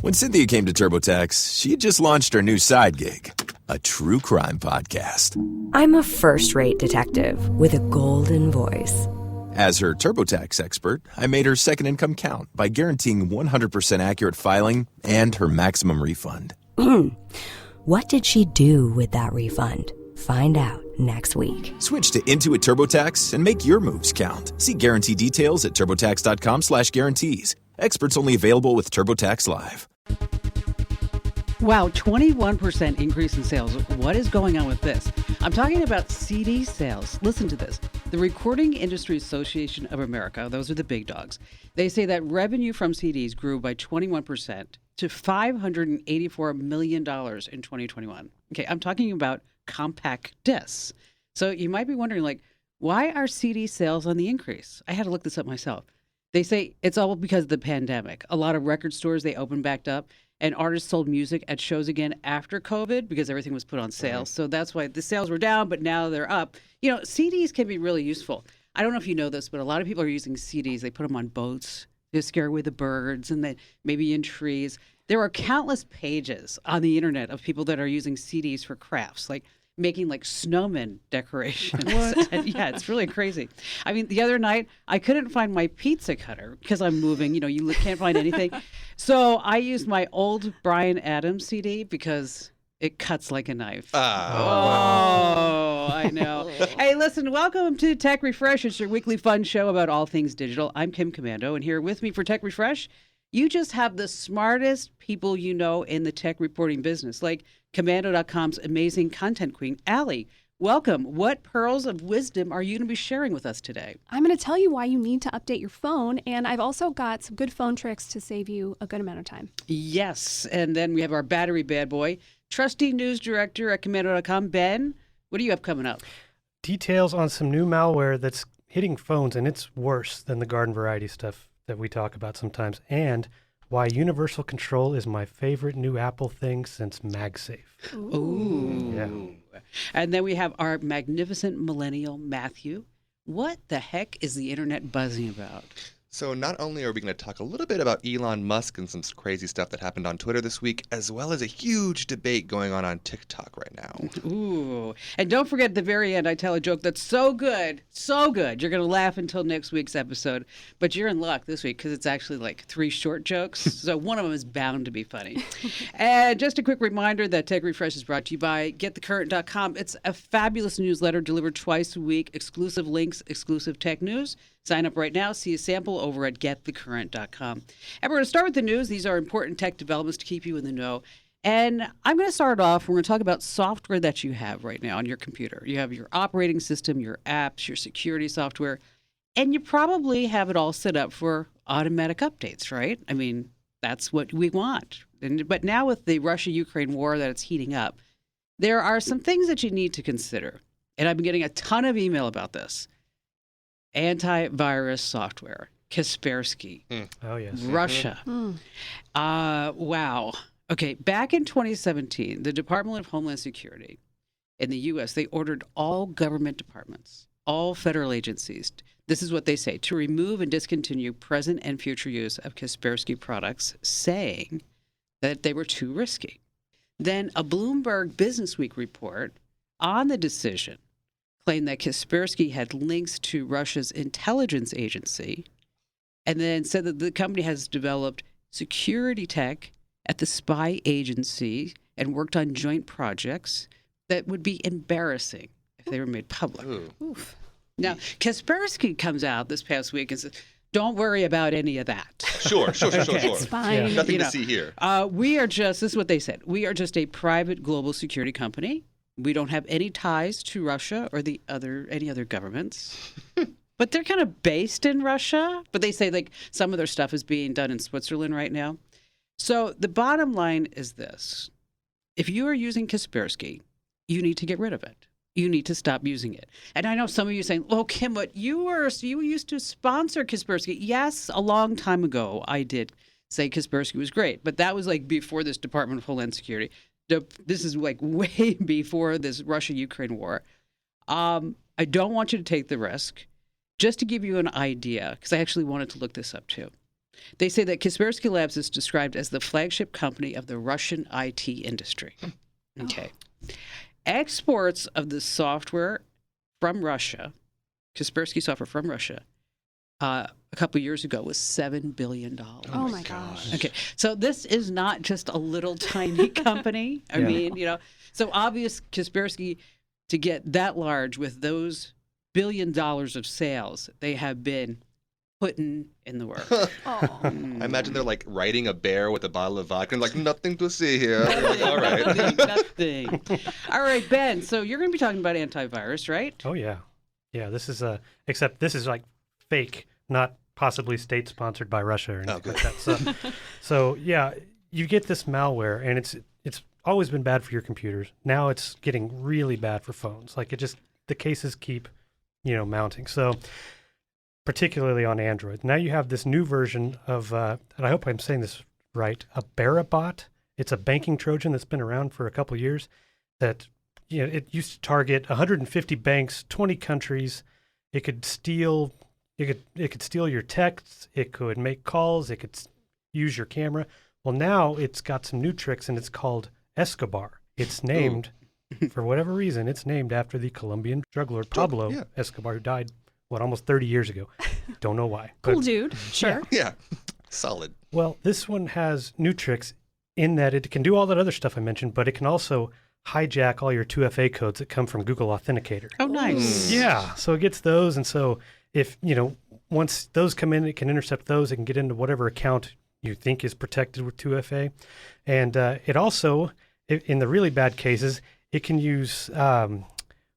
When Cynthia came to TurboTax, she had just launched her new side gig, a true crime podcast. I'm a first-rate detective with a golden voice. As her TurboTax expert, I made her second income count by guaranteeing 100% accurate filing and her maximum refund. What did she do with that refund? Find out next week. Switch to Intuit TurboTax and make your moves count. See guarantee details at turbotax.com/guarantees. Experts only available with TurboTax Live. Wow, 21% increase in sales. What is going on with this? I'm talking about CD sales. Listen to this. The Recording Industry Association of America, those are the big dogs, they say that revenue from CDs grew by 21% to $584 million in 2021. Okay, I'm talking about compact discs. So you might be wondering, like, why are CD sales on the increase? I had to look this up myself. They say it's all because of the pandemic. A lot of record stores, they opened back up, and artists sold music at shows again after COVID because everything was put on sale. So that's why the sales were down, but now they're up. You know, CDs can be really useful. I don't know if you know this, but a lot of people are using CDs. They put them on boats to scare away the birds, and then maybe in trees. There are countless pages on the internet of people that are using CDs for crafts, like making like snowman decorations. And yeah, it's really crazy. I mean, the other night I couldn't find my pizza cutter because I'm moving. You know, you can't find anything. So I used my old Bryan Adams CD because it cuts like a knife. I know. Hey, listen, welcome to Tech Refresh. It's your weekly fun show about all things digital. I'm Kim Commando, and here with me for Tech Refresh, you just have the smartest people you know in the tech reporting business, like Commando.com's amazing content queen, Allie. Welcome. What pearls of wisdom are you going to be sharing with us today? I'm going to tell you why you need to update your phone, and I've also got some good phone tricks to save you a good amount of time. Yes, and then we have our battery bad boy, trusty news director at Commando.com, Ben. What do you have coming up? Details on some new malware that's hitting phones, and it's worse than the garden variety stuff that we talk about sometimes, and why universal control is my favorite new Apple thing since MagSafe. Ooh. Yeah. And then we have our magnificent millennial, Matthew. What the heck is the internet buzzing about? So not only are we going to talk a little bit about Elon Musk and some crazy stuff that happened on Twitter this week, as well as a huge debate going on TikTok right now. Ooh. And don't forget at the very end, I tell a joke that's so good, you're going to laugh until next week's episode. But you're in luck this week because it's actually like 3 short jokes. So one of them is bound to be funny. And just a quick reminder that Tech Refresh is brought to you by GetTheCurrent.com. It's a fabulous newsletter delivered twice a week, exclusive links, exclusive tech news. Sign up right now. See a sample over at GetTheCurrent.com. And we're going to start with the news. These are important tech developments to keep you in the know. And I'm going to start off. We're going to talk about software that you have right now on your computer. You have your operating system, your apps, your security software, and you probably have it all set up for automatic updates, right? I mean, that's what we want. But now with the Russia-Ukraine war that it's heating up, there are some things that you need to consider. And I've been getting a ton of email about this. Antivirus software, Kaspersky, Oh, yes. Russia. Wow. Okay, back in 2017, the Department of Homeland Security in the U.S., they ordered all government departments, all federal agencies, this is what they say, to remove and discontinue present and future use of Kaspersky products, saying that they were too risky. Then a Bloomberg Businessweek report on the decision claimed that Kaspersky had links to Russia's intelligence agency, and then said that the company has developed security tech at the spy agency and worked on joint projects that would be embarrassing if they were made public. Oof. Now, Kaspersky comes out this past week and says, don't worry about any of that. Sure. It's fine. Yeah. Nothing to see here. This is what they said, we are just a private global security company. We don't have any ties to Russia or any other governments. But they're kind of based in Russia. But they say like some of their stuff is being done in Switzerland right now. So the bottom line is this. If you are using Kaspersky, you need to get rid of it. You need to stop using it. And I know some of you saying, "Oh, Kim, but you used to sponsor Kaspersky." Yes, a long time ago I did say Kaspersky was great, but that was like before this Department of Homeland Security. This is like way before this Russia-Ukraine war. I don't want you to take the risk. Just to give you an idea, because I actually wanted to look this up too. They say that Kaspersky Labs is described as the flagship company of the Russian IT industry. Okay. Exports of the software from Russia, Kaspersky software from Russia, a couple of years ago was $7 billion. Oh my gosh. Okay, so this is not just a little tiny company. I mean, so obvious Kaspersky to get that large with those $1 billion of sales, they have been putting in the work. I imagine they're like riding a bear with a bottle of vodka and like, nothing to see here. All right. Nothing. All right, Ben, so you're going to be talking about antivirus, right? Oh, yeah. Yeah, this is except this is like fake, not possibly state-sponsored by Russia or anything like that. So, yeah, you get this malware, and it's always been bad for your computers. Now it's getting really bad for phones. Like, the cases keep, mounting. So, particularly on Android. Now you have this new version of, and I hope I'm saying this right, a Barabot. It's a banking Trojan that's been around for a couple years that, it used to target 150 banks, 20 countries. It could steal your texts. It could make calls. It could use your camera. Well, now it's got some new tricks, and it's called Escobar. It's named, for whatever reason, it's named after the Colombian drug lord Pablo Escobar, who died almost 30 years ago. Don't know why. Cool dude. Sure. Yeah. Solid. Well, this one has new tricks in that it can do all that other stuff I mentioned, but it can also hijack all your 2FA codes that come from Google Authenticator. Oh, nice. Yeah. So it gets those. And so if, once those come in, it can intercept those. It can get into whatever account you think is protected with 2FA. And it also, in the really bad cases, it can use...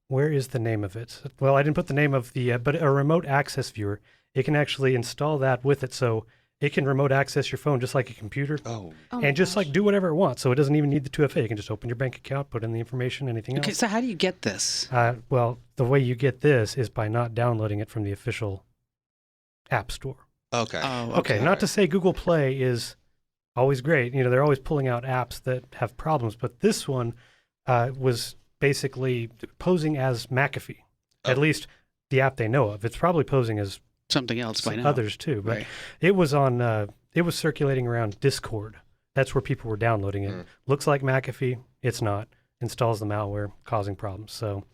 where is the name of it? Well, I didn't put the name of but a remote access viewer. It can actually install that with it, so it can remote access your phone just like a computer. And just like do whatever it wants. So it doesn't even need the 2FA. You can just open your bank account, put in the information, anything else. Okay, so how do you get this? Well, the way you get this is by not downloading it from the official App Store. Okay. Okay, not to say Google Play is always great. They're always pulling out apps that have problems, but this one was basically posing as McAfee, at least the app they know of. It's probably posing as something else by now. Others too, but it was circulating around Discord. That's where people were downloading it. Looks like McAfee. It's not. Installs the malware, causing problems. So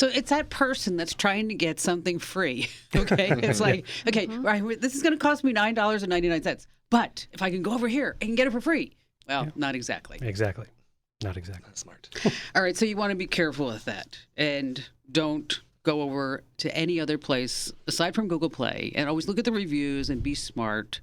it's that person that's trying to get something free. Okay, it's like, okay, right, this is going to cost me $9.99, but if I can go over here, I can get it for free. Well, not exactly. Exactly. Not exactly. That's smart. All right, so you want to be careful with that and don't go over to any other place aside from Google Play, and always look at the reviews and be smart.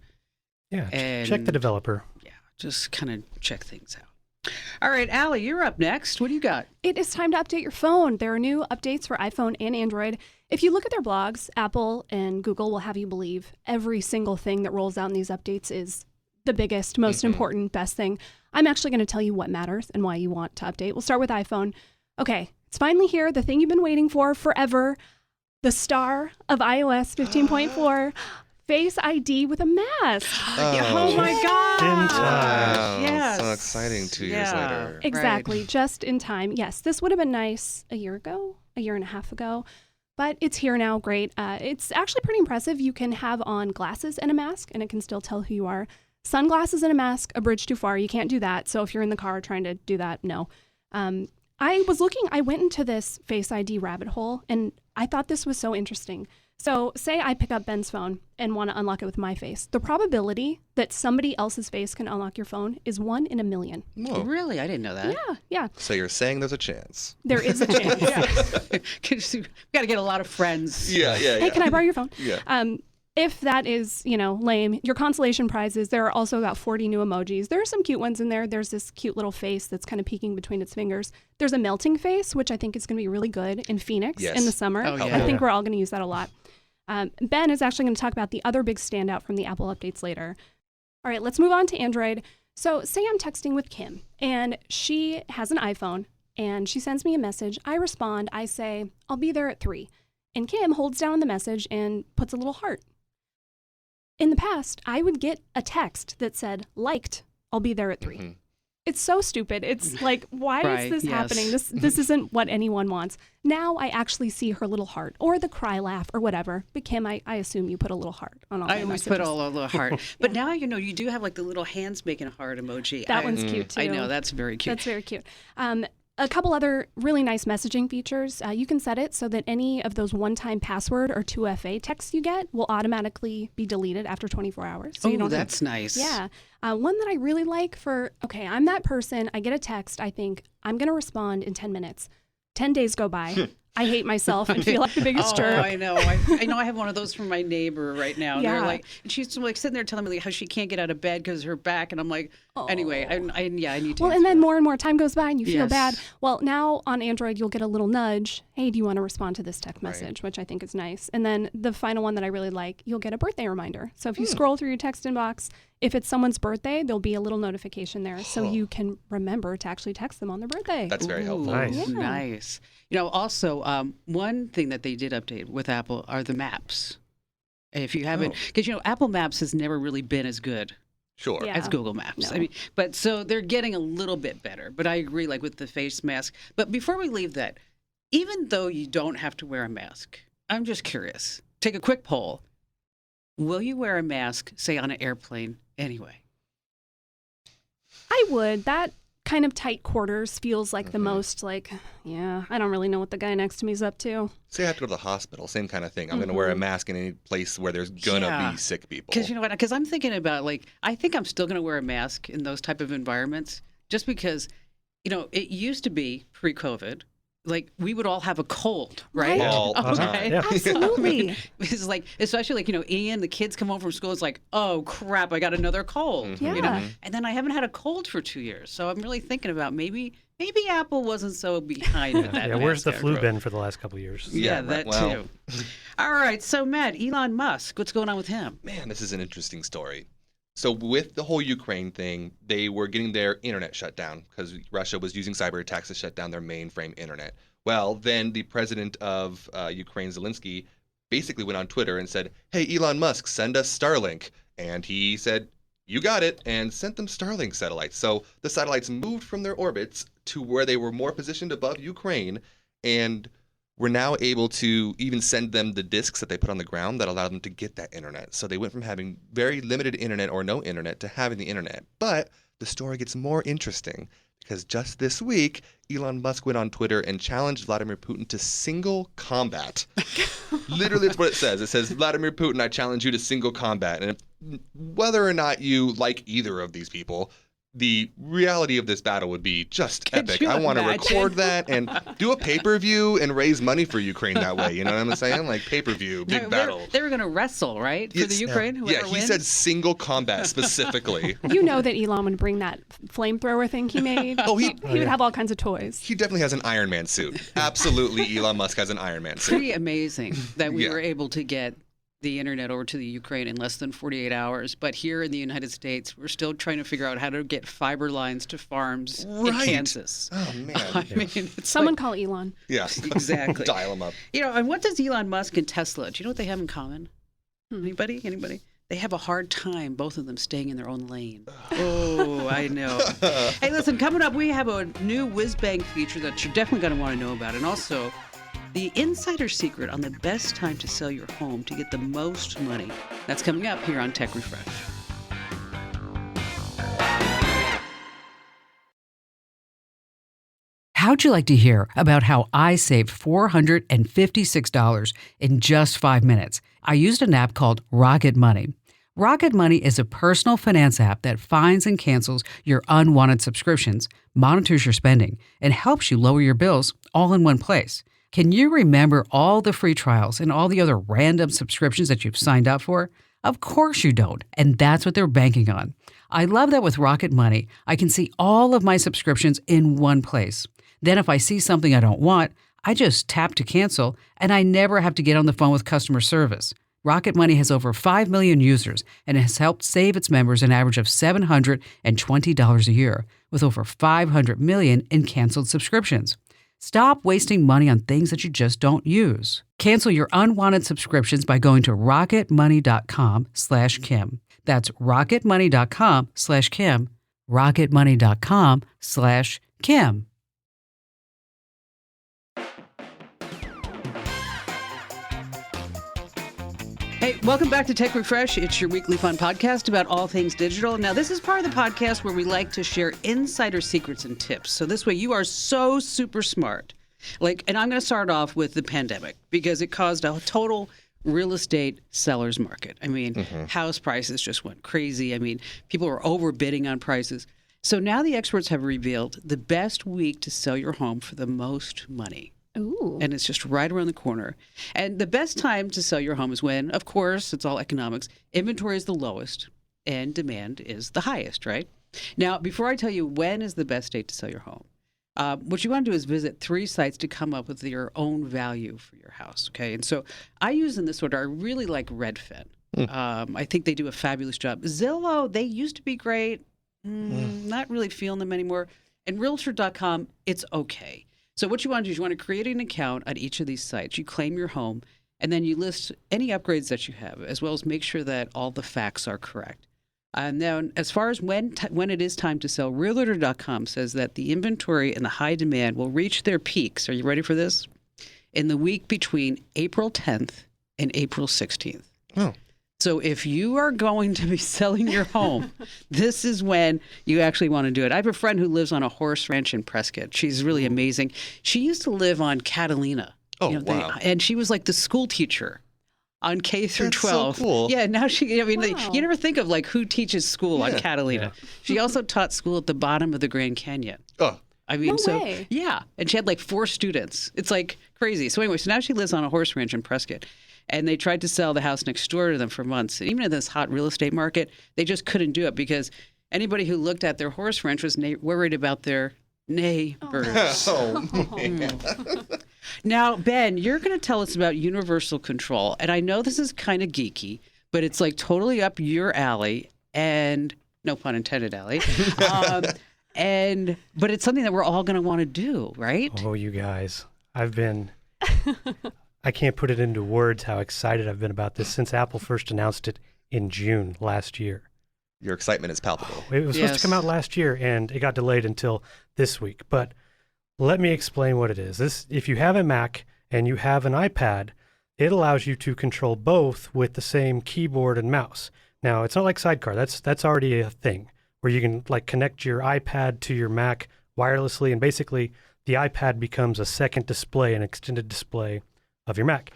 Yeah, check the developer. Yeah, just kind of check things out. All right, Allie, you're up next. What do you got? It is time to update your phone. There are new updates for iPhone and Android. If you look at their blogs, Apple and Google will have you believe every single thing that rolls out in these updates is the biggest, most important, best thing. I'm actually going to tell you what matters and why you want to update. We'll start with iPhone. Okay, it's finally here, the thing you've been waiting for forever, the star of iOS 15.4, Face ID with a mask. Oh my God. In time. Wow. Yes. So exciting 2 years later. Exactly, just in time. Yes, this would have been nice a year and a half ago, but it's here now. Great. It's actually pretty impressive. You can have on glasses and a mask, and it can still tell who you are. Sunglasses and a mask, a bridge too far. You can't do that. So if you're in the car trying to do that, no. I went into this Face ID rabbit hole, and I thought this was so interesting. So say I pick up Ben's phone and want to unlock it with my face. The probability that somebody else's face can unlock your phone is 1 in a million. Whoa. Really? I didn't know that. Yeah. So you're saying there's a chance? There is a chance. We got to get a lot of friends. Yeah. Hey, can I borrow your phone? Yeah. If that is, lame, your consolation prizes, there are also about 40 new emojis. There are some cute ones in there. There's this cute little face that's kind of peeking between its fingers. There's a melting face, which I think is going to be really good in Phoenix in the summer. Oh, yeah. I think we're all going to use that a lot. Ben is actually going to talk about the other big standout from the Apple updates later. All right, let's move on to Android. So say I'm texting with Kim, and she has an iPhone, and she sends me a message. I respond. I say, I'll be there at 3. And Kim holds down the message and puts a little heart. In the past, I would get a text that said, liked, I'll be there at 3. It's so stupid. It's like, why Right, is this yes. happening? This isn't what anyone wants. Now I actually see her little heart or the cry laugh or whatever. But Kim, I assume you put a little heart on all I my always messages. put all a little heart. But now, you do have like the little hands making a heart emoji. That one's cute too. I know, that's very cute. That's very cute. A couple other really nice messaging features. You can set it so that any of those one-time password or 2FA texts you get will automatically be deleted after 24 hours. So you don't have- that's nice. Yeah. One that I really like I'm that person, I get a text, I think, I'm going to respond in 10 minutes. 10 days go by. I hate myself and feel like the biggest jerk. I know. I know I have one of those from my neighbor right now. Yeah. They're like, and she's like sitting there telling me like how she can't get out of bed because her back. And I'm like, anyway, I need to. Well, and then more and more time goes by and you feel Yes. bad. Well, now on Android, you'll get a little nudge. Hey, do you want to respond to this text message? Which I think is nice. And then the final one that I really like, you'll get a birthday reminder. So if you scroll through your text inbox, if it's someone's birthday, there'll be a little notification there. So you can remember to actually text them on their birthday. That's very helpful. Nice. Yeah. Nice. Also, one thing that they did update with Apple are the maps. If you haven't, because Apple Maps has never really been as good Sure. Yeah. as Google Maps. No. I mean, but so they're getting a little bit better. But I agree, like with the face mask. But before we leave that, even though you don't have to wear a mask, I'm just curious. Take a quick poll. Will you wear a mask, say on an airplane, anyway? I would. That kind of tight quarters feels like the most like, I don't really know what the guy next to me is up to. Say I have to go to the hospital, same kind of thing. I'm going to wear a mask in any place where there's going to be sick people. Because you know what? Because I'm thinking about I think I'm still going to wear a mask in those type of environments, just because, it used to be pre-COVID. Like we would all have a cold, right? All the time. Okay. Yeah. Absolutely. It's like, especially Ian, the kids come home from school. It's like, oh crap, I got another cold. Yeah. And then I haven't had a cold for 2 years, so I'm really thinking about maybe Apple wasn't so behind with that. Yeah, where's the mask flu outgrowth. been for the last couple of years? Yeah, right, that well. too. All right, so Matt, Elon Musk, what's going on with him? Man, this is an interesting story. So with the whole Ukraine thing, they were getting their internet shut down because Russia was using cyber attacks to shut down their mainframe internet. Well, then the president of Ukraine, Zelensky, basically went on Twitter and said, hey, Elon Musk, send us Starlink. And he said, you got it, and sent them Starlink satellites. So the satellites moved from their orbits to where they were more positioned above Ukraine, and we're now able to even send them the discs that they put on the ground that allow them to get that internet. So they went from having very limited internet or no internet to having the internet. But the story gets more interesting because just this week, Elon Musk went on Twitter and challenged Vladimir Putin to single combat. Literally, that's what it says. It says, Vladimir Putin, I challenge you to single combat. And whether or not you like either of these people, the reality of this battle would be just epic. you I want to imagine? record that and do a pay-per-view and raise money for Ukraine that way. You know what I'm saying? Like pay-per-view, big battle. They were going to wrestle, right? For the Yes. Ukraine? Yeah, Whoever he wins? said single combat specifically. You know that Elon would bring that flamethrower thing he made. He would have all kinds of toys. He definitely has an Iron Man suit. Absolutely, Elon Musk has an Iron Man suit. Pretty amazing that we Yeah. were able to get the internet over to the Ukraine in less than 48 hours. But here in the United States, we're still trying to figure out how to get fiber lines to farms in Right. Kansas. Oh, man. I mean, it's Someone like, call Elon. Yeah. Exactly. Dial him up. And what does Elon Musk and Tesla, do you know what they have in common? Anybody? They have a hard time, both of them, staying in their own lane. Oh, I know. Hey, listen, coming up, we have a new whiz-bang feature that you're definitely going to want to know about. And also, the insider secret on the best time to sell your home to get the most money. That's coming up here on Tech Refresh. How'd you like to hear about how I saved $456 in just 5 minutes? I used an app called Rocket Money. Rocket Money is a personal finance app that finds and cancels your unwanted subscriptions, monitors your spending, and helps you lower your bills all in one place. Can you remember all the free trials and all the other random subscriptions that you've signed up for? Of course you don't, and that's what they're banking on. I love that with Rocket Money, I can see all of my subscriptions in one place. Then if I see something I don't want, I just tap to cancel, and I never have to get on the phone with customer service. Rocket Money has over 5 million users and has helped save its members an average of $720 a year, with over 500 million in canceled subscriptions. Stop wasting money on things that you just don't use. Cancel your unwanted subscriptions by going to rocketmoney.com/Kim. That's rocketmoney.com/Kim. rocketmoney.com/Kim. Hey, welcome back to Tech Refresh. It's your weekly fun podcast about all things digital. Now, this is part of the podcast where we like to share insider secrets and tips. So this way you are so super smart. And I'm going to start off with the pandemic because it caused a total real estate seller's market. I mean, house prices just went crazy. I mean, people were overbidding on prices. So now the experts have revealed the best week to sell your home for the most money. Ooh. And it's just right around the corner. And the best time to sell your home is when, of course, it's all economics, inventory is the lowest and demand is the highest, right? Now, before I tell you when is the best date to sell your home, what you want to do is visit 3 sites to come up with your own value for your house, okay? And so I use in this order, I really like Redfin. I think they do a fabulous job. Zillow, they used to be great. Not really feeling them anymore. And Realtor.com, it's okay. So what you want to do is you want to create an account at each of these sites. You claim your home, and then you list any upgrades that you have, as well as make sure that all the facts are correct. And then as far as when it is time to sell, Realtor.com says that the inventory and the high demand will reach their peaks. Are you ready for this? In the week between April 10th and April 16th. Oh. So if you are going to be selling your home, this is when you actually want to do it. I have a friend who lives on a horse ranch in Prescott. She's really amazing. She used to live on Catalina. Oh, wow. And she was like the school teacher on K through That's 12. so cool. Yeah, now she, Wow. you never think of who teaches school on Catalina. Yeah. She also taught school at the bottom of the Grand Canyon. Oh, I mean, No way. yeah. And she had 4 students. It's crazy. So anyway, so now she lives on a horse ranch in Prescott. And they tried to sell the house next door to them for months. And even in this hot real estate market, they just couldn't do it because anybody who looked at their horse ranch was worried about their neighbors. Now, Ben, you're going to tell us about universal control. And I know this is kind of geeky, but it's totally up your alley. And no pun intended, Allie. But it's something that we're all going to want to do, right? Oh, you guys. I can't put it into words how excited I've been about this since Apple first announced it in June last year. your excitement is palpable. It was supposed to come out last year, and it got delayed until this week. But let me explain what it is. If you have a Mac and you have an iPad, it allows you to control both with the same keyboard and mouse. Now, it's not like Sidecar. That's already a thing where you can connect your iPad to your Mac wirelessly, and basically the iPad becomes a second display, an extended display of your Mac.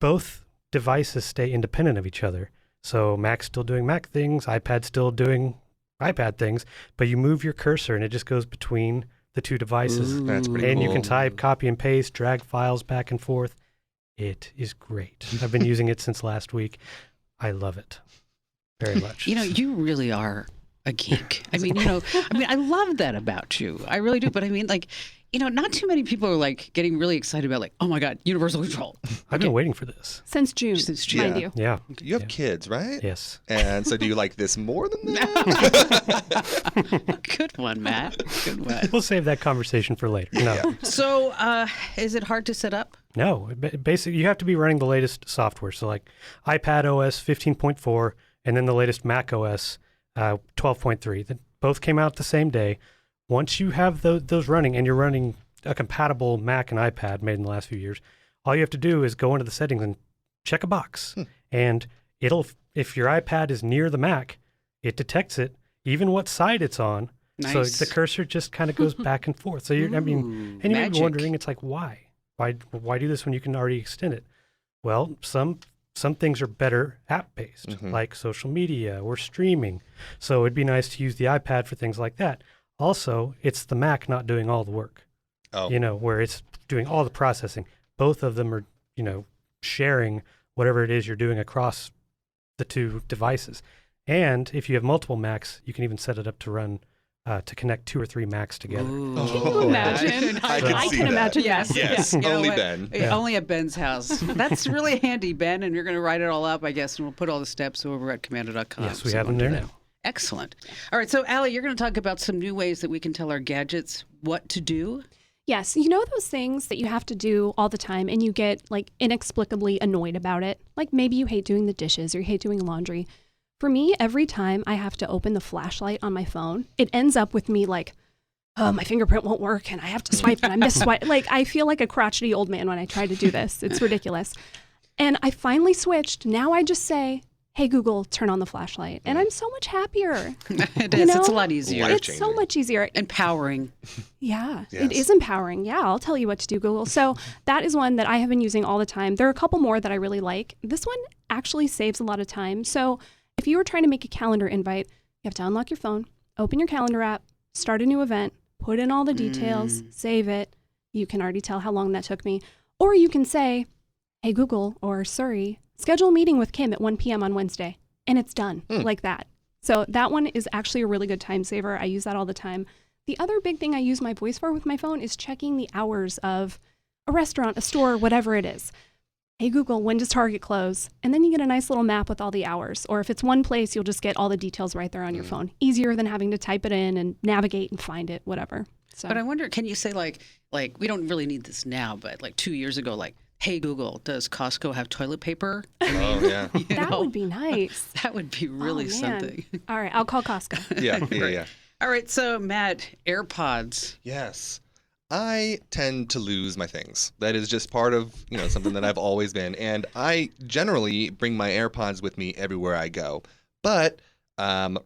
Both devices stay independent of each other. So Mac's still doing Mac things, iPad's still doing iPad things, but you move your cursor and it just goes between the two devices. That's pretty And cool. you can type, copy and paste, drag files back and forth. It is great. I've been using it since last week. I love it very much. You really are a geek. I love that about you. I really do. But not too many people are getting really excited about oh my God, universal control. I've been waiting for this. Since June, mind you. Yeah. You have kids, right? Yes. And so do you like this more than that? Good one, Matt. Good one. We'll save that conversation for later. No. Yeah. So is it hard to set up? No. Basically, you have to be running the latest software. So iPad OS 15.4 and then the latest Mac OS 12.3. That both came out the same day. Once you have those running and you're running a compatible Mac and iPad made in the last few years, all you have to do is go into the settings and check a box. And if your iPad is near the Mac, it detects it, even what side it's on. Nice. So the cursor just kind of goes back and forth. So you may be wondering, it's why? Why do this when you can already extend it? Well, some things are better app-based, like social media or streaming. So it'd be nice to use the iPad for things like that. Also, it's the Mac not doing all the work, where it's doing all the processing. Both of them are, sharing whatever it is you're doing across the two devices. And if you have multiple Macs, you can even set it up to run, to connect 2 or 3 Macs together. Ooh. Can you imagine? I can see that. imagine. Yes. Yes, You know only what? Ben. Only at Ben's house. That's really handy, Ben, and you're going to write it all up, I guess, and we'll put all the steps over at commando.com. Yes, we have them there now. Excellent. All right, so Allie, you're going to talk about some new ways that we can tell our gadgets what to do. Yes, you know those things that you have to do all the time and you get inexplicably annoyed about it? Like maybe you hate doing the dishes or you hate doing laundry. For me, every time I have to open the flashlight on my phone, it ends up with me like, oh, my fingerprint won't work and I have to swipe and I miss-swipe. Like, I feel like a crotchety old man when I try to do this. It's ridiculous. And I finally switched. Now I just say, hey, Google, turn on the flashlight. And I'm so much happier. It is. It's a lot easier. It's so much easier. Empowering. Yeah, Yes. it is empowering. Yeah, I'll tell you what to do, Google. So that is one that I have been using all the time. There are a couple more that I really like. This one actually saves a lot of time. So if you were trying to make a calendar invite, you have to unlock your phone, open your calendar app, start a new event, put in all the details, save it. You can already tell how long that took me. Or you can say, hey, Google or Siri, schedule a meeting with Kim at 1 p.m. on Wednesday. And it's done like that. So that one is actually a really good time saver. I use that all the time. The other big thing I use my voice for with my phone is checking the hours of a restaurant, a store, whatever it is. Hey, Google, when does Target close? And then you get a nice little map with all the hours. Or if it's one place, you'll just get all the details right there on your phone. Easier than having to type it in and navigate and find it, whatever. So. But I wonder, can you say like we don't really need this now, but like 2 years ago, like, hey, Google, does Costco have toilet paper? Oh, yeah. That would be nice. That would be really something. All right, I'll call Costco. Yeah. All right, so Matt, AirPods. Yes. I tend to lose my things. That is just part of, something that I've always been. And I generally bring my AirPods with me everywhere I go. But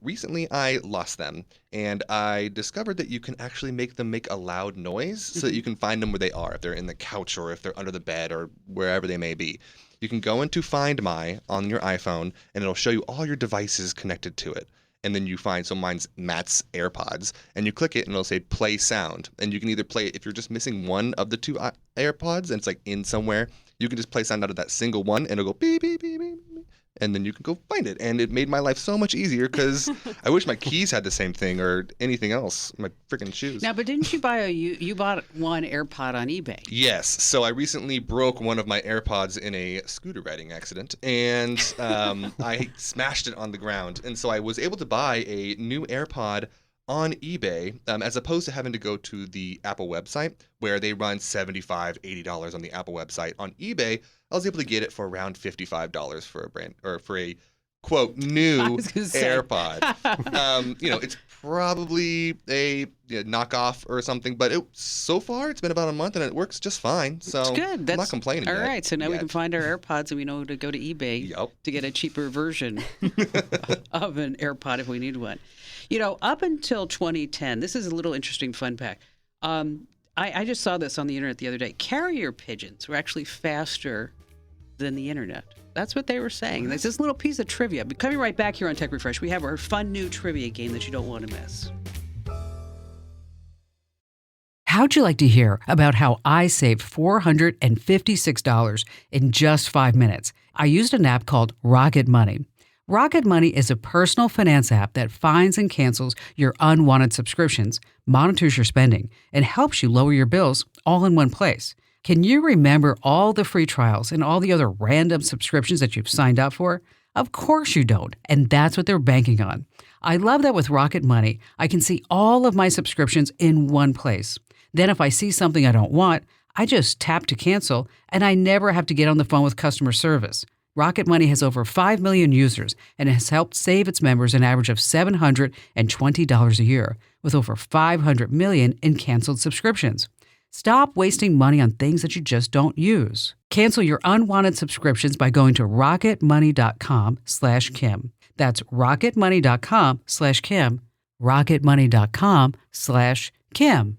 recently I lost them. And I discovered that you can actually make them make a loud noise so that you can find them where they are, if they're in the couch or if they're under the bed or wherever they may be. You can go into Find My on your iPhone, and it'll show you all your devices connected to it. And then you find, so mine's Matt's AirPods, and you click it and it'll say play sound. And you can either play it, if you're just missing one of the two AirPods and it's like in somewhere, you can just play sound out of that single one and it'll go beep, beep, beep, beep, beep. And then you can go find it. And it made my life so much easier because I wish my keys had the same thing or anything else, my freaking shoes. Now, but didn't you buy you bought one AirPod on eBay? Yes. So I recently broke one of my AirPods in a scooter riding accident, and I smashed it on the ground. And so I was able to buy a new AirPod on eBay, as opposed to having to go to the Apple website where they run $75, $80 on the Apple website. On eBay, I was able to get it for around $55 for a brand, or for a quote new AirPod. It's probably a knockoff or something, but so far it's been about a month and it works just fine. So it's good. I'm not complaining. All right, so now yet. we can find our AirPods and we know to go to eBay to get a cheaper version of an AirPod if we need one. Up until 2010, this is a little interesting fun fact. I just saw this on the internet the other day. Carrier pigeons were actually faster than the internet. That's what they were saying. There's this little piece of trivia. But coming right back here on Tech Refresh, we have our fun new trivia game that you don't want to miss. How'd you like to hear about how I saved $456 in just 5 minutes? I used an app called Rocket Money. Rocket Money is a personal finance app that finds and cancels your unwanted subscriptions, monitors your spending, and helps you lower your bills all in one place. Can you remember all the free trials and all the other random subscriptions that you've signed up for? Of course you don't, and that's what they're banking on. I love that with Rocket Money, I can see all of my subscriptions in one place. Then if I see something I don't want, I just tap to cancel, and I never have to get on the phone with customer service. Rocket Money has over 5 million users and has helped save its members an average of $720 a year, with over 500 million in canceled subscriptions. Stop wasting money on things that you just don't use. Cancel your unwanted subscriptions by going to rocketmoney.com/Kim. That's rocketmoney.com/Kim. rocketmoney.com/Kim.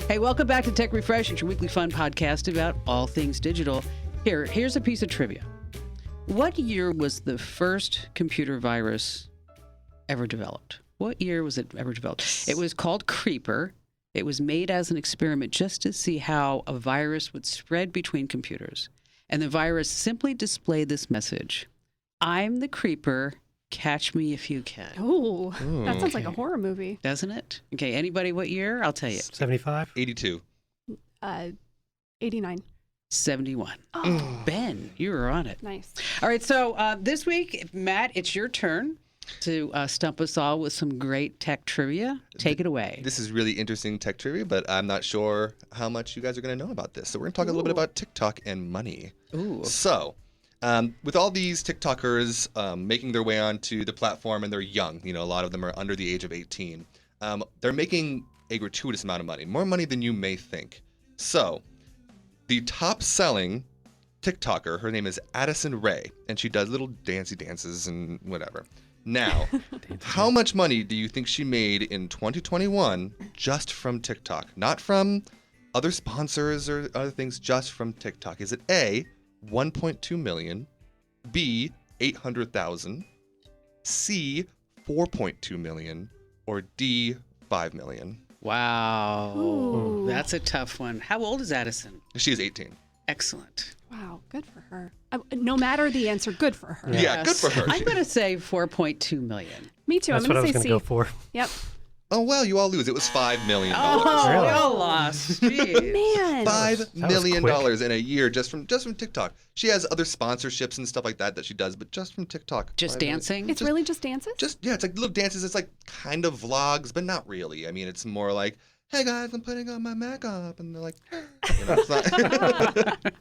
Hey, welcome back to Tech Refresh. It's your weekly fun podcast about all things digital. Here's a piece of trivia. What year was the first computer virus ever developed? What year was it ever developed? It was called Creeper. It was made as an experiment just to see how a virus would spread between computers. And the virus simply displayed this message: I'm the Creeper. Catch me if you can. Oh, that sounds like a horror movie. Doesn't it? Okay, anybody what year? I'll tell you. 75? 82. 89. 71. Oh. Ben, you were on it. Nice. All right, so this week, Matt, it's your turn. to stump us all with some great tech trivia. Take it away. This is really interesting tech trivia, but I'm not sure how much you guys are going to know about this. So we're going to talk a little bit about TikTok and money. Ooh. So, with all these TikTokers making their way onto the platform, and they're young, a lot of them are under the age of 18, they're making a gratuitous amount of money, more money than you may think. So, the top-selling TikToker, her name is Addison Rae, and she does little dancey dances and whatever. Now, how much money do you think she made in 2021 just from TikTok? Not from other sponsors or other things, just from TikTok. Is it A, 1.2 million, B, 800,000, C, 4.2 million, or D, 5 million? Wow. Ooh. That's a tough one. How old is Addison? She is 18. Excellent. Wow, good for her. No matter the answer, good for her. Yeah, good for her. I'm going to say 4.2 million. Me too. That's I'm what I going was to say going to C. go for. Yep. Oh, well, you all lose. It was $5 million. Oh, Really? we all lost. Jeez. Man. $5 million quick. in a year just from TikTok. She has other sponsorships and stuff like that she does, but just from TikTok. Just 5 million. dancing? It's really just dances? It's like little dances. It's like kind of vlogs, but not really. I mean, it's more like, hey guys, I'm putting on my makeup, and they're like, it's not.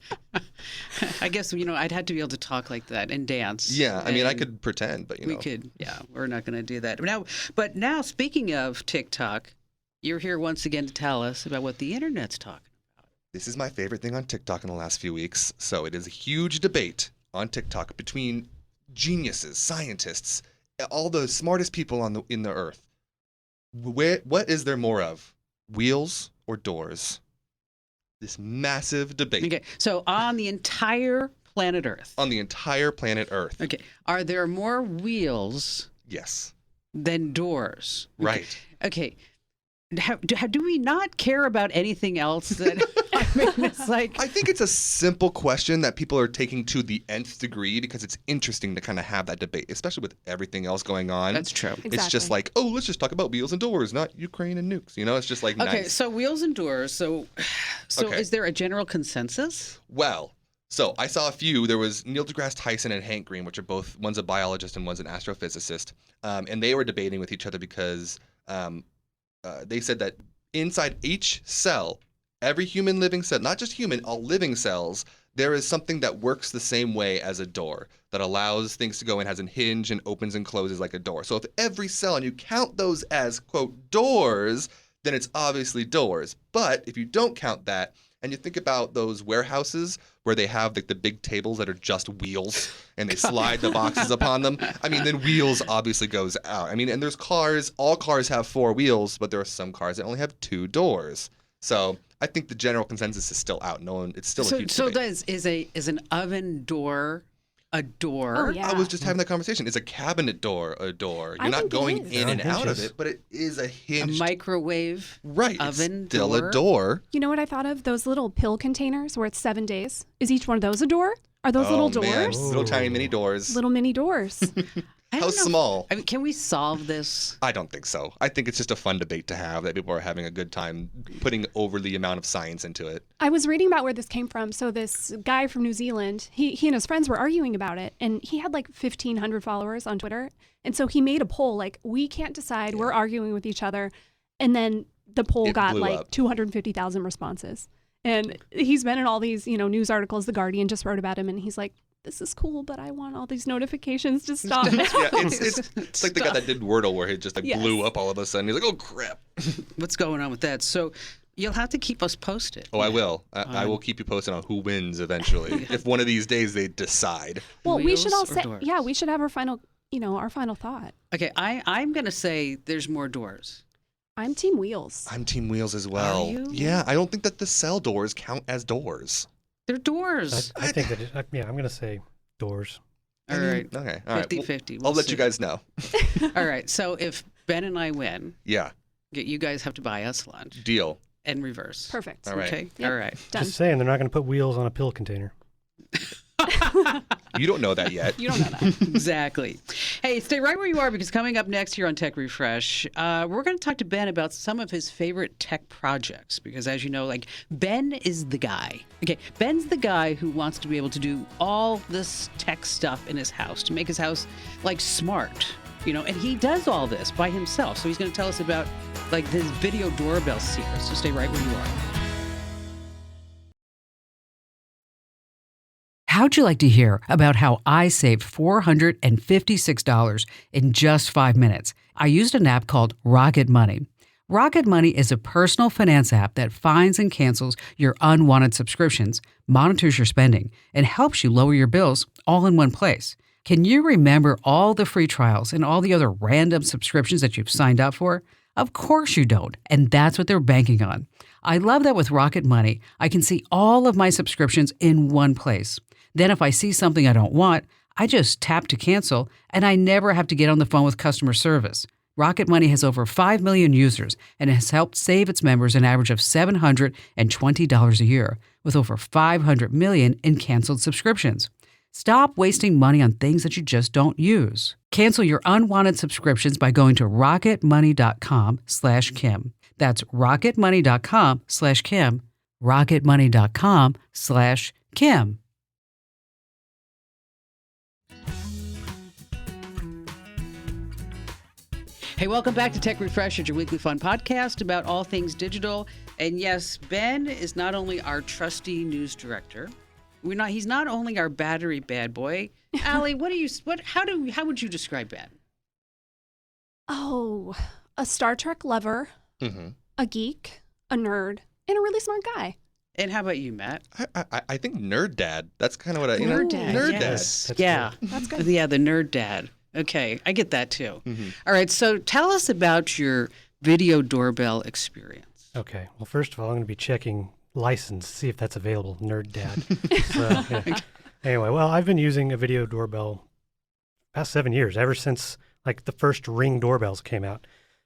I guess, I'd have to be able to talk like that and dance. Yeah, I mean, I And could pretend, but We could, we're not going to do that. Now, speaking of TikTok, you're here once again to tell us about what the internet's talking about. This is my favorite thing on TikTok in the last few weeks. So it is a huge debate on TikTok between geniuses, scientists, all the smartest people in the earth. What is there more of, wheels or doors? This massive debate. Okay, so on the entire planet Earth. On the entire planet Earth. Okay, are there more wheels Yes. than doors? Right. Okay. Do we not care about anything else? That I mean, it's like I think it's a simple question that people are taking to the nth degree because it's interesting to kind of have that debate, especially with everything else going on. that's true. It's just like, oh, let's just talk about wheels and doors, not Ukraine and nukes. It's just like Okay, nice. so wheels and doors. So Okay. Is there a general consensus? Well, so I saw a few. There was Neil deGrasse Tyson and Hank Green, which are both, one's a biologist and one's an astrophysicist. And they were debating with each other because they said that inside each cell, every human living cell, not just human, all living cells, there is something that works the same way as a door that allows things to go in, has a hinge and opens and closes like a door. So if every cell, and you count those as, quote, doors, then it's obviously doors. But if you don't count that, and you think about those warehouses where they have like the big tables that are just wheels and they slide the boxes upon them, I mean, then wheels obviously goes out. I mean, and there's cars, all cars have 4 wheels, but there are some cars that only have 2 doors. So I think the general consensus is still out. It's still a huge debate. Is an oven door a door? Oh, yeah. I was just having that conversation. Is a cabinet door a door? You're I not think it going is. in and out of Hinges. it, but it is a A hinged microwave right. oven It's still door? a door. You know what I thought of? Those little pill containers where it's 7 days. Is each one of those a door? Are those little doors? Man. Little tiny mini doors. Little mini doors. I How don't know. small? I mean, can we solve this? I don't think so. I think it's just a fun debate to have that people are having a good time putting overly amount of science into it. I was reading about where this came from. So this guy from New Zealand, he and his friends were arguing about it, and he had like 1,500 followers on Twitter. And so he made a poll like, we can't decide, we're arguing with each other. And then the poll It got blew like up. 250,000 responses. And he's been in all these, news articles. The Guardian just wrote about him, and he's like, this is cool, but I want all these notifications to stop. Yeah, it's like the guy that did Wordle where he just like Yes. blew up all of a sudden. He's like, oh crap. What's going on with that? So you'll have to keep us posted. Oh, I will. I will keep you posted on who wins eventually. If one of these days they decide. Well, we should all Wheels or say, doors? yeah, we should have our final, our final thought. Okay, I'm going to say there's more doors. I'm team wheels. I'm Team Wheels as well. Are you? Yeah, I don't think that the cell doors count as doors. They're doors. I think that, I'm going to say doors. All right. Okay. All right. 50-50. I'll let you guys know. All right. So if Ben and I win, Yeah. you guys have to buy us lunch Deal. and reverse. Perfect. All right. Okay. Yep. All right. Done. Just saying, they're not going to put wheels on a pill container. You don't know that yet. You don't know that. Exactly. Hey, stay right where you are because coming up next here on Tech Refresh, we're going to talk to Ben about some of his favorite tech projects because, as you know, like Ben is the guy. Okay, Ben's the guy who wants to be able to do all this tech stuff in his house to make his house like smart And he does all this by himself. So he's going to tell us about like his video doorbell secrets. So stay right where you are. How'd you like to hear about how I saved $456 in just 5 minutes? I used an app called Rocket Money. Rocket Money is a personal finance app that finds and cancels your unwanted subscriptions, monitors your spending, and helps you lower your bills all in one place. Can you remember all the free trials and all the other random subscriptions that you've signed up for? Of course you don't, and that's what they're banking on. I love that with Rocket Money, I can see all of my subscriptions in one place. Then if I see something I don't want, I just tap to cancel, and I never have to get on the phone with customer service. Rocket Money has over 5 million users and has helped save its members an average of $720 a year, with over 500 million in canceled subscriptions. Stop wasting money on things that you just don't use. Cancel your unwanted subscriptions by going to rocketmoney.com/Kim. That's rocketmoney.com/Kim. rocketmoney.com/Kim. Hey, welcome back to Tech Refresh, your weekly fun podcast about all things digital. And yes, Ben is not only our trusty news director. He's not only our battery bad boy. Allie, how would you describe Ben? Oh, a Star Trek lover, a geek, a nerd, and a really smart guy. And how about you, Matt? I think nerd dad. That's kind of what I. Nerd dad. Nerd Yes. dad. Yeah, That's good. Yeah, the nerd dad. Okay, I get that too. All right, so tell us about your video doorbell experience. Okay. Well, first of all, I'm going to be checking license, see if that's available. Nerd dad. So, yeah. Anyway, well, I've been using a video doorbell past 7 years, ever since like the first Ring doorbells came out.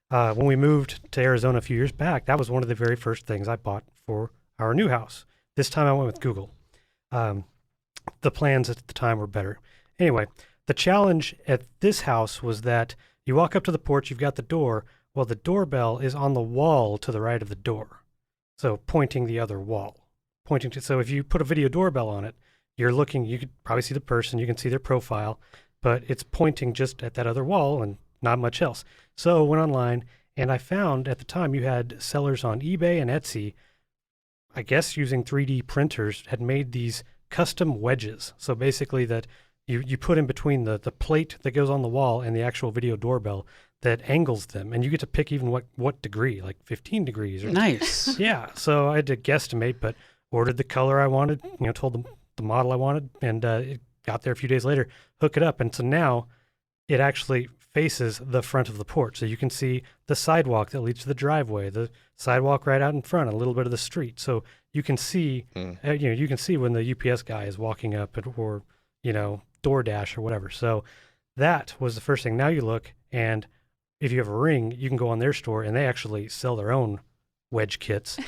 When we moved to Arizona a few years back, that was one of the very first things I bought for our new house. This time I went with Google. The plans at the time were better. Anyway, the challenge at this house was that you walk up to the porch, you've got the door. Well, the doorbell is on the wall to the right of the door. So pointing the other wall. So if you put a video doorbell on it, you're looking, you could probably see the person, you can see their profile, but it's pointing just at that other wall and not much else. So I went online and I found at the time you had sellers on eBay and Etsy, I guess using 3D printers, had made these custom wedges. So basically that you put in between the plate that goes on the wall and the actual video doorbell that angles them. And you get to pick even what degree, like 15 degrees. Or Nice. Yeah. So I had to guesstimate, but ordered the color I wanted, told them the model I wanted, and it got there a few days later, hook it up. And so now it actually faces the front of the porch. So you can see the sidewalk that leads to the driveway, the sidewalk right out in front, a little bit of the street. So you can see, you can see when the UPS guy is walking up or DoorDash or whatever. So that was the first thing. Now you look, and if you have a Ring, you can go on their store, and they actually sell their own wedge kits.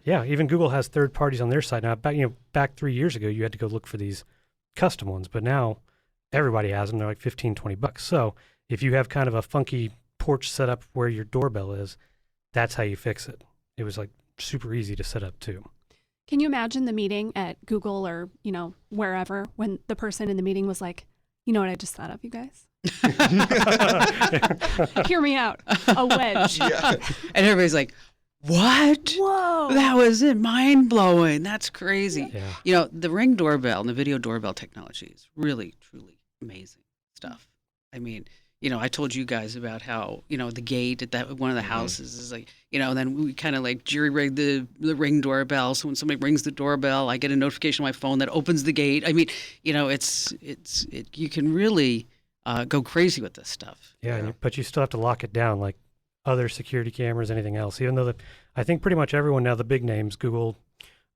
Yeah, even Google has third parties on their side now. Back 3 years ago, you had to go look for these custom ones, but now everybody has them. They're like $15-20. So if you have kind of a funky porch set up where your doorbell is, that's how you fix it. It was like super easy to set up too. Can you imagine the meeting at Google or, wherever when the person in the meeting was like, you know what I just thought of, you guys? Hear me out. A wedge. Yeah. And everybody's like, what? Whoa. That was it. Mind blowing. That's crazy. Yeah. The Ring doorbell and the video doorbell technology is really, truly amazing stuff. I mean, I told you guys about how, the gate at that one of the houses is like, and then we kind of like jury-rigged the Ring doorbell. So when somebody rings the doorbell, I get a notification on my phone that opens the gate. I mean, you can really go crazy with this stuff. Yeah. But you still have to lock it down like other security cameras, anything else. Even though I think pretty much everyone now, the big names, Google,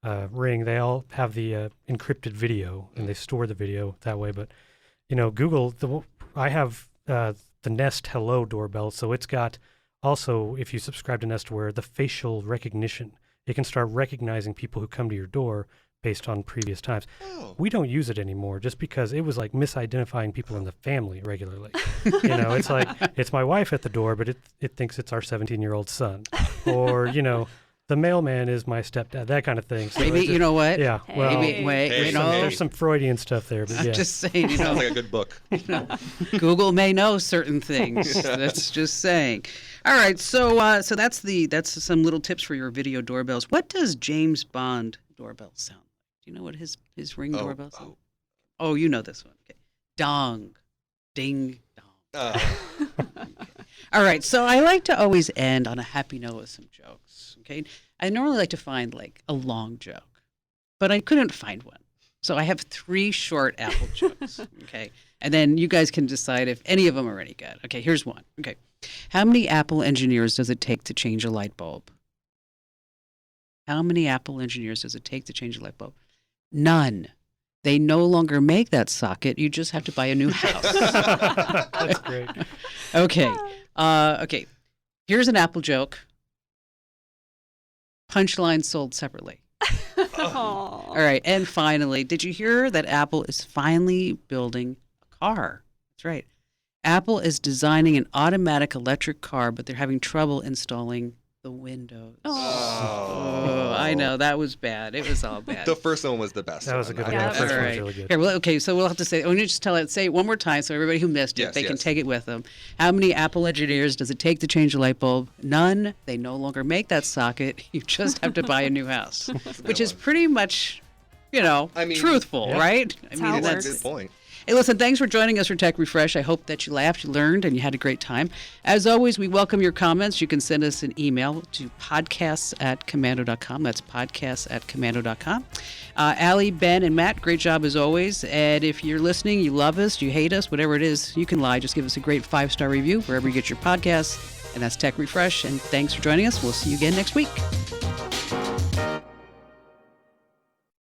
Ring, they all have the encrypted video and they store the video that way. But, Google, I have the Nest Hello doorbell. So it's got also, if you subscribe to Nest Wear, the facial recognition. It can start recognizing people who come to your door based on previous times. Oh. We don't use it anymore just because it was like misidentifying people in the family regularly. It's like, it's my wife at the door, but it thinks it's our 17-year-old son. Or, the mailman is my stepdad, that kind of thing. So Maybe, you know what? Yeah, well, Maybe, wait, Hey, you know. there's some Freudian stuff there, but I'm yeah. just saying, you know. Sounds like a good book. Google may know certain things. That's just saying. All right, so that's some little tips for your video doorbells. What does James Bond doorbell sound like? Do you know what his ring doorbell sounds like? Oh, you know this one. Okay. Dong. Ding dong. All right, so I like to always end on a happy note with some jokes. Okay, I normally like to find like a long joke, but I couldn't find one. So I have 3 short Apple jokes. Okay, and then you guys can decide if any of them are any good. Okay, here's one. Okay, how many Apple engineers does it take to change a light bulb? How many Apple engineers does it take to change a light bulb? None. They no longer make that socket. You just have to buy a new house. That's great. Okay. Okay. Here's an Apple joke. Punchline sold separately. All right. And finally, did you hear that Apple is finally building a car? That's right. Apple is designing an automatic electric car, but they're having trouble installing the windows. Oh, I know. That was bad. It was all bad. The first one was the best. That was a good one. Yeah. That first All one right. was really good. Here, well, okay, so we'll have to say, let me just say it one more time so everybody who missed it, Yes, they can yes. take it with them. How many Apple engineers does it take to change a light bulb? None. They no longer make that socket. You just have to buy a new house, which is pretty much, I mean, truthful, yeah. right? I That's how it That's a works. good point. Hey, listen, thanks for joining us for Tech Refresh. I hope that you laughed, you learned, and you had a great time. As always, we welcome your comments. You can send us an email to podcasts@commando.com. That's podcasts@commando.com. Allie, Ben, and Matt, great job as always. And if you're listening, you love us, you hate us, whatever it is, you can lie. Just give us a great 5-star review wherever you get your podcasts. And that's Tech Refresh. And thanks for joining us. We'll see you again next week.